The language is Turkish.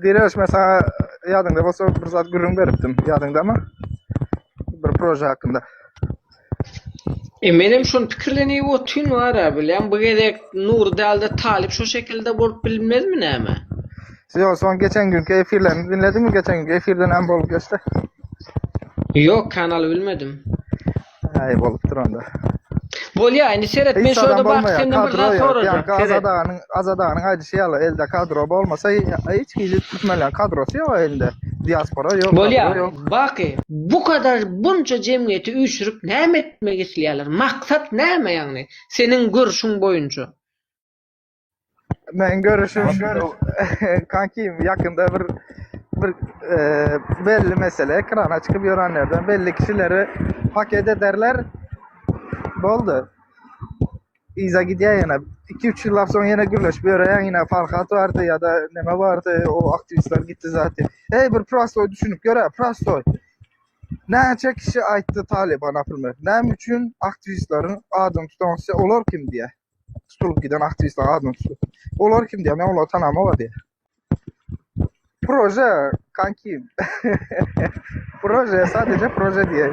Dileş mesela yadında olsa bir zat gürün veripdim yadında mı? Bir proje hakkında. Menem şonu pikirlenip otyn var ha bilen bu gerek Nur dalda talip şu şekilde bolup bilmez mi näme? Siz son geçen günkü efirlerini dinledin mi? Geçen günkü efirden en bolup geçti. Yok kanalı bilmedim. Ayıp olup onda. Bolya aynı seyret men Hiç adam şöyle olmaya bakýandan bir kadro zat yok. Yani sorajak. Seyret. Azadağ'ın ayrı şey alı elde kadro olmasa hiç kişi tutmayan kadrosu yok elinde. Diaspora yok, kadro Bolya yok. baky bu kadar bunça cemiyeti üýşürip näme etmek isleýärler? Maksat näme ýagny? Senin görüşüň boýunça. Ben görüşüm kankim yakında bir belli mesele ekrana çıkıp görenlerden belli kişileri paket ederler. Boldu. İza gidiyor yine. 2-3 yıl sonra yine gürleş bir araya yine Farhat vardı ya da neme vardı o aktivistler gitti zaten. Hey bir prostoy düşünüp göre prostoy. Näçe kişi aytdı Taliban apılmır. Näme üçün aktivistlerin adını tutansa olar kim diye. Tutulup giden aktivistlerin adını tutup. Olar kim diye, ben olar tanımam diye. Proje kankim. Proje sadece proje diye.